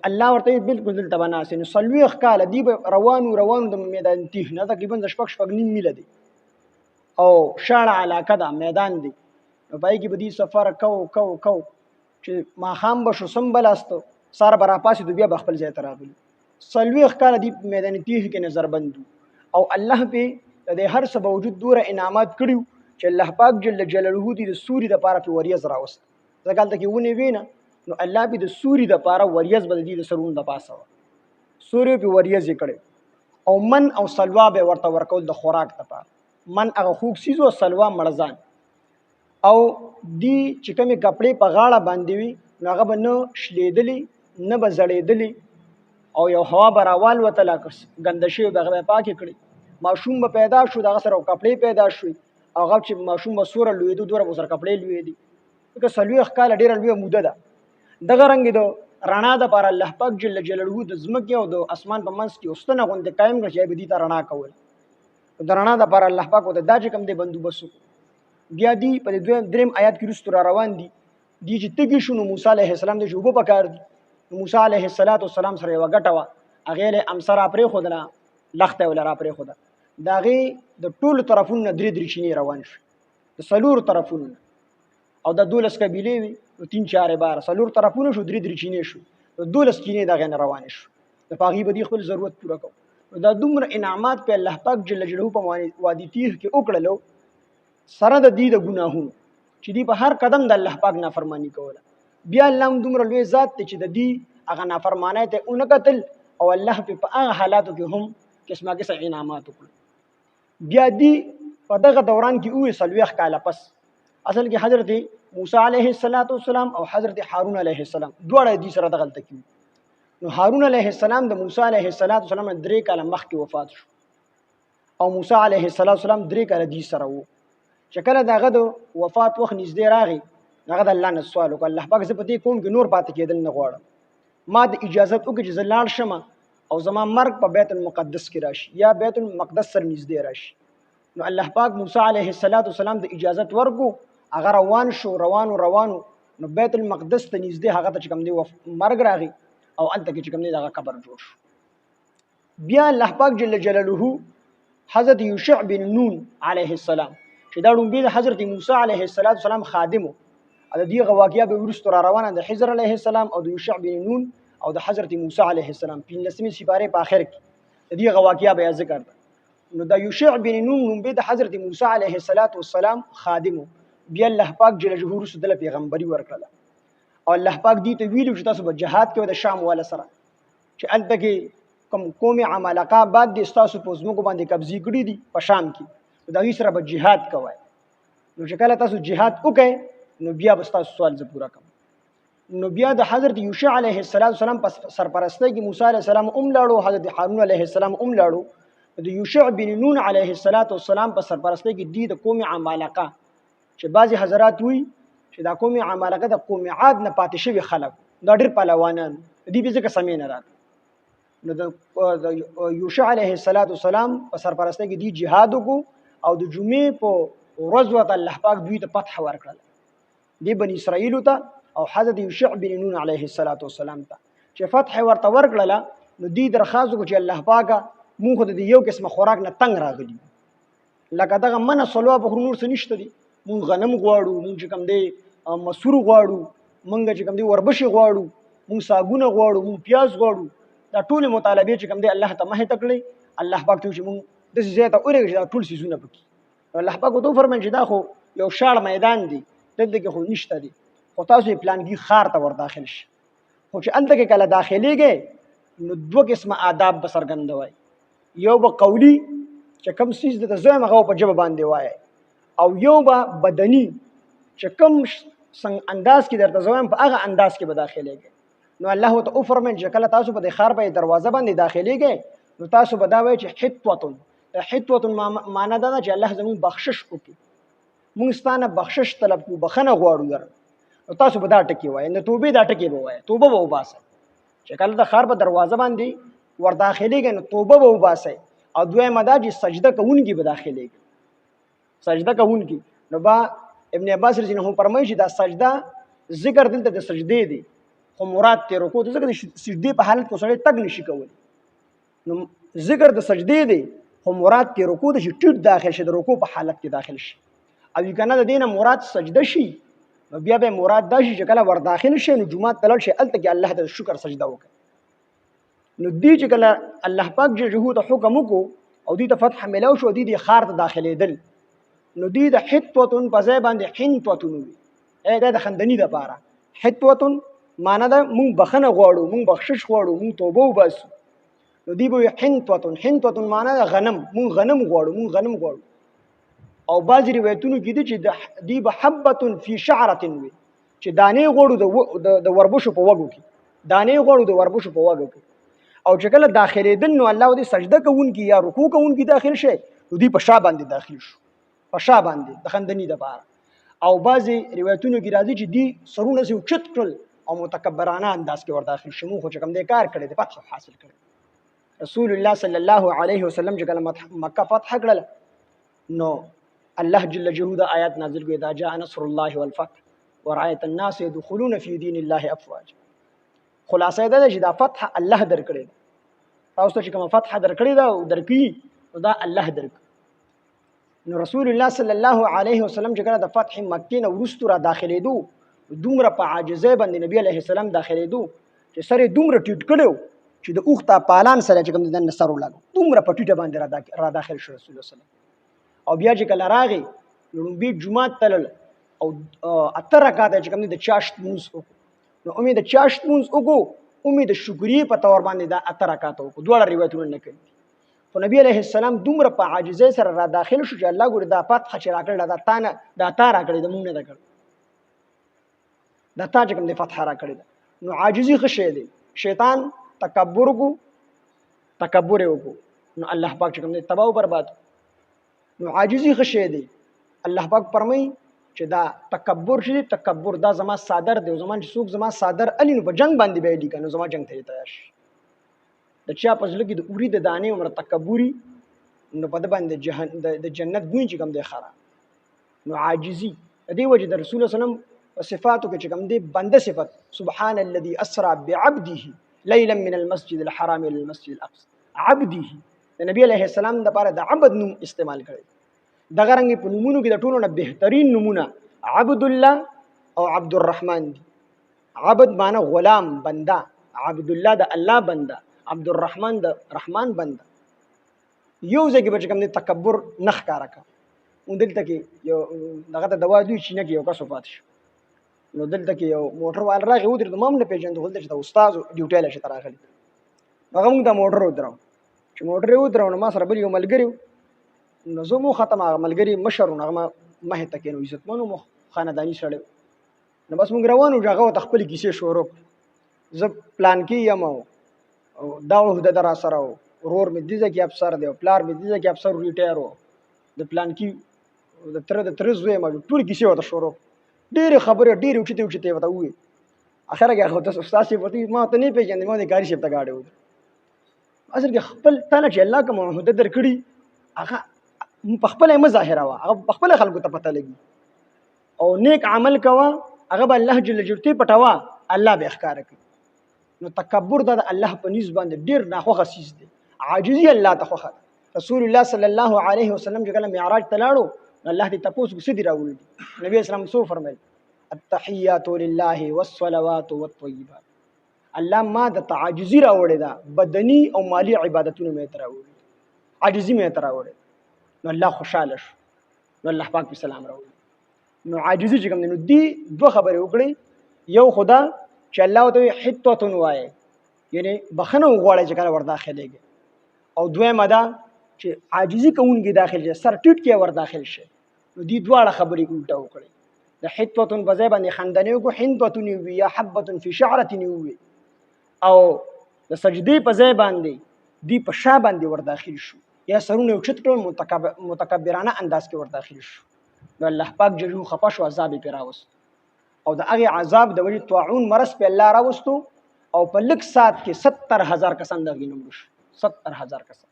الله ورته بالکل دلته بناسي نو سلويخ کاله دی روانو د میدان تیه نه تقریبا د شپږ نیم میله دی او شاړه علاقه ده میدان دی نو پای کې به دې سفر کو چې ماښام به شو سمبلاستو سار برا پاسې د بیا بخپل ځای ته راغلي سلويخ کاله دی میدان تیه کې نظر بندو او الله په د هر څه باوجود دوره انعامات کړیو چې الله پاک جل جلاله دې د سوري د پاره په وریځ راوست ځکه ته کې ونه وینا نو الله به د سوري د پاره وریځ بد دي د سرون د پاسه سوري په وریځ کړي او من او سلوا به ورته ورکول د خوراک ته پاره من هغه خوږ سیز او سلوا مړزان او دی چې کومې کپڑے په غاړه باندې وي نو هغه به نه شلیدلی نه به زړېدلی او یو هوا به راوال وتله ګنده شوي به هغه پاکې کړي ماشوم به پیدا شو دغه سره کپڑے پیدا شوي او هغه چې ماشوم به سوره لویېدو دوره به سره کپڑے لویېدي ځکه څلوېښت کاله ډېره لویه موده ده دغه رنګ د رڼا دپاره الله پاک جل جلاله د ځمکې او د اسمان په منځ کې اوستنه غوندې قایم کړه چې به دې ته رڼا کول د رڼا دپاره الله پاک ورته دا چې کوم دی بندوبست وکړو بیا دی په دریم آیات کې وروسته را روان دي چې تږي شو نو موسی علیه السلام د اوبه پکار دي نو موسی علیه السلام سره یوه ګټه وه هغې له امسه را پرېښودله لښته یې وله را پرېښوده د هغې د ټولو طرفونو نه درې چینې روان شو د څلورو طرفونو او د 12 قبیلې وي نو 3-4 بار څلور طرفونه شو درې چینې شو 12 چینې دغې نه روانې شو د هغې به دې خپل ضرورت پوره کوو نو دا دومره انعامات په الله پاک جل جلاله په وادي تیه کې وکړلو سره د دې د ګناهونو چې دی په هر قدم د الله پاک نافرمانی کوله بیا الله هم دومره لوی ذات دی چې د دې هغه نافرمانی ته ونه کتل او الله په هغه حالاتو کې هم قسمه انعامات وکړل بیا دی په دغه دوران کې اوه څلوېښت کاله پس اصل کې حضرت موسی علیه السلام او حضرت هارون علیه السلام دواړه دې سره دغلته کې نو هارون علیه السلام د موسی علیه السلام 3 کاله مخکې وفات شو او موسی علیه السلام 3 کاله دې سره وو چې کله دغه د وفات وخت نږدې راغی هغه د الله نه سوال وکړ الله پاک زه په دې قوم کې نور پاتې کېدل نه غواړم ما د اجازت وکړه چې زه لاړ شم او زما مرګ په بیت المقدس کې راشي یا بیت المقدس سره نږدې راشي نو الله پاک موسی علیه السلام د اجازت ورکو هغه روان شو روانو نو بیت المقدس ته نږدې هغه ته چې کوم دی مرګ راغی او هلته کې چې کوم دی دغه قبر جوړ شو بیا الله پاک جل جلاله حضرت یوشع بن نون علیه السلام چې دا ډومبې د حضرت موسی علیه السلام خادمو د دې واقعیا به وروسته را روانه د خضر علیه السلام او د یوشع بن نون او د حضرت موسی علیه السلام 15مې سپارې په آخر کې د دې واقعیا به ذکر ده نو د یوشع بن نون ډومبې د حضرت موسی علیه السلام خادمو بیا الله پاک جل جلاله د پیغمبري ورکړه او الله پاک دې ته ویلو چې تاسو به جهاد کوئ د شام والا سره چې هلته کې کوم قوم عمالقه بعد دې ستاسو په ځمکو باندې قبضې کړي دي په شام کې د هغې سره به جهاد کوئ نو چې کله تاسو جهاد وکئ نو بیا به ستاسو سوال زه پوره کوم نو بیا د حضرت یوشع علیه السلام په سرپرستۍ کې موسی علیه السلام لاړو حضرت هارون علیه السلام لاړو د یوشع بن نون علیه السلام په سرپرستۍ کې دی د قوم عمالقه چې بعضې حضرات وي چې دا قوم عمالقه د قوم عاد نه پاتې شوي خلک دا ډېر پهلوانان دي به ځکه سمې نه راغلي نو د یوشع علیه السلام په سرپرستۍ کې دی جهاد وکړو او د جمعې په ورځ ورته الله پاک دوی ته فتح ورکړله دی بني اسرائیلو ته او حضرت یوشع بن نون علیه السلام ته چې فتح ورته ورکړله نو دی درخواست وکړو چې الله پاکه مونږ خو د یو قسمه خوراک نه تنګ راغلي لکه دغه منه سلوا په نور څه نشته دي مونږ غنم غواړو مونږ چې کوم دی مسور غواړو مونږ چې کوم دی وربشې غواړو مونږ ساګونه غواړو مونږ پیاز غواړو دا ټولې مطالبې چې کوم دی الله ته مخې ته کړئ الله پاک ته چې مونږ داسې ځای ته ورغږي چې دا ټول څیزونه پکې الله پاک ورته وفرمایل چې دا خو یو شاړ میدان دی دلته کې خو نشته دی خو تاسو یې پلانګي ښار ته ور داخل شئ خو چې هلته کې کله داخلېږئ نو 2 قسمه آداب به څرګندوئ یو به قولي چې کوم څیز درته زه یم هغه په ژبه باندې وایئ او یو به بدني چې کوم انداز کې درته زه وایم په هغه انداز کې به داخلېږئ نو الله ورته وفرمایل چې کله تاسو په دې ښار په دروازه باندې داخلېږئ نو تاسو به دا وایئ چې حطوة معنا دا ده چې الله زموږ بخشش وکړي مونږ ستانه بخشش طلب کوو بخښنه غواړو یاره نو تاسو به دا ټکي وایئ د توبې دا ټکي به وایئ توبه به وباسئ چې کله د ښار په دروازه باندې ور داخلېږئ نو توبه به وباسئ او دویمه دا چې سجده کوونکي به داخلېږي سجده کوونکي نو با ابن عباس رضی الله عنه فرمایي چې دا سجده ذکر دلته د سجدې دی خو مراد ته رکوع ته ځکه د سجدې په حالت کې سړی تګ نشي کولی، نو ذکر د سجدې دی خو مراد ته رکوع ته چې ټیټ داخل شي، د رکوع په حالت کې داخل شي. او کنه د دینه مراد سجده شي، نو بیا به مراد دا شي چې کله ور داخل شي نو جمعه تلل شي الته کې الله ته شکر سجده وکړي. نو دی چې کله الله پاک جهود حکم وکړو او دی ته فتح ملو شو، دی خار ته داخلېدل، نو دی د حتوتن په ځای باندې حنتوتن وي، دا د خندنی د پاره. حتوتن معنا ده مونږ بخنه غواړو، مونږ بخشش غواړو، مونږ توبه وباسو. نو دی به حنتوتن، حنتوتن معنا ده غنم، مونږ غنم غواړو، مونږ غنم غواړو. او بعض روایتونو کې دي چې دی به حبه فی شعره وي، چې دانې غواړو د وربشو په وګو کې، دانې غواړو د وربشو په وګو کې. او چې کله داخلېدل نو الله دې سجده کوونکی یا رکوع کوونکی داخل شي، نو دی په شا باندې داخل شو، په شا باندې د خندنی د پاره. او بعضی روایتونو کې راځي چې دی سرونه سي اوچت کړل او متکبرانه انداز کې ور داخل شو، خو چې کوم دې کار کړی د فتح حاصل کړی. رسول الله صلی الله علیه وسلم چې کله مکه فتح کړل نو الله جل جلاله آیات نازل کړي، دا جاء نصر الله والفتح ورأيت الناس يدخلون في دين الله افواج. خلاصه دا چې دا فتح الله درکړي، تاسو چې کوم فتح درکړي دا درکې دا الله درک. نو رسول الله صلی الله علیه وسلم چې کله د فتح مکې نه وروسته را داخلېدو، دومره په عاجزۍ باندې نبی علیه السلام داخلېدو چې سر یې دومره ټیټ کړی چې د اوښ ته پالان سره چې کوم دننه سر ولاګو، دومره په ټیټه باندې را داخل شو رسول الله صلی الله علیه وسلم. او بیا چې کله راغی نو لومبي جومات تلل او اته رکعاته چې کوم د چاشت مونځ وکړو، نو امید د چاشت مونځ وکړو، امید د شکرې په تور باندې دا اته رکعاته وکړو. دواړه روایتونه نقل دي. خو نبی علیه السلام دومره په عاجزۍ سره را داخل شو چې الله ګوري دا فتح چې راکړل دا تا نه دا تا راکړی د مونږ نه ده کړی، دا تا چې کوم د فتح راکړی ده. نو عاجزي ښه شی دی. شیطان تکبر کو تکبر وکړو نو الله پاک چې کوم دی تباہ او برباد. نو عاجزي ښه شی دی. الله پاک فرمایي چې دا تکبر شي، تکبر دا زما صادر دی، زما چې څوک زما صادر علی نو په جنگ باندې به دی کنه زما جنگ ته تیار شي. د چا په ځل کې د اوري د دانې عمر تکبوري نو په د باندې د جنت بوی چې کوم دی خرا. نو عاجزي دې وجه د رسول الله صلی الله علیه وسلم صفاتو کې چې کوم دی بنده صفت سبحان الذي اسرا بعبده ليلا من المسجد الحرام الى المسجد الاقصى. عبده د نبی علیه السلام د لپاره د عبد نوم استعمال کړي. دغه رنګ په نومونو کې د ټولو نه بهترین نمونه عبد الله او عبد الرحمن دي. عبد معنی غلام بنده، عبد الله د الله بنده، عبد الرحمن د رحمان بنده. یو ځکه به کوم د تکبر نخ کار کا دلته کې یو دغه د دوا دوی چې نه کې یو کس پات شو، نو دلته کې یو موټر وال راغی ودرې د مام نه پیژند ولته چې د استاد ډیوټي له شته راغلی. هغه موږ د موټر ودرو چې موټر ودرو نو ما سره بل یو ملګری نو زه مو ختم هغه ملګری مشر نو هغه مه ته کې نو عزتمنو مو خاندانی سره نو بس موږ روانو هغه تخپل کیسه شروع زه پلان کې یم او دا وحده در سره ورور مې دیزه کې افسر دی او پلار مې دیزه کې افسر ریټایر و د پلان کې د تر زوی ما ټول کیسه وته شروع ډېر خبره ډېر اوچته وته وي. اخر کې هغه تاسو استاد شي ورته ما ته نه پیژنې ما د کاری شپ ته گاډي و اصل کې خپل تعالی چې الله کوم وحده درکړي هغه په خپل مظاهره وا هغه په خپل خلکو ته پته لګي او نیک عمل کوا هغه به الله جل جلاله پټوا الله به اخکار کوي. نو تکبر د الله په نسبت باندې ډیر ناخوخه سیس دی. عاجزی الله ته خوخه. رسول الله صلی الله علیه وسلم چې کله معراج تلاړو الله دې تاسو کو سدي راوړي. نبی اسلام سو فرمایل التحیات لله والصلوات والطیبات. الله ما د تعجزی راوړي دا بدنی او مالی عبادتونو مې تراوړي، عاجزی مې تراوړي. نو الله خوشاله شو، نو الله پاک په سلام راوړي. نو عاجزی چې کوم نو دی دوه خبرې وکړي. یو خدا چې الله ته حتوتن وایي یعنی بخنه وغواړي چې کله ور داخليږي، او دویمه دا چې عاجزي کوونکی داخل شي سر ټیټ کې ور داخل شي. نو دې دواړه خبرې الټا وکړي. د حتوتن په ځای باندې خندنې کو حنتوتن وي یا حبه فی شعره وي، او د سجدې په ځای باندې دی په شا باندې ور داخل شو یا سرونه اوچت کړل متکبرانه انداز کې ور داخل شو. نو الله پاک جلو خپه شو، عذاب یې راوست او د هغه عذاب د وجې طاعون مرض په الله راوستو او په لږ سات کې 70,000 کسان دغې نمړ شو. 70,000 کسان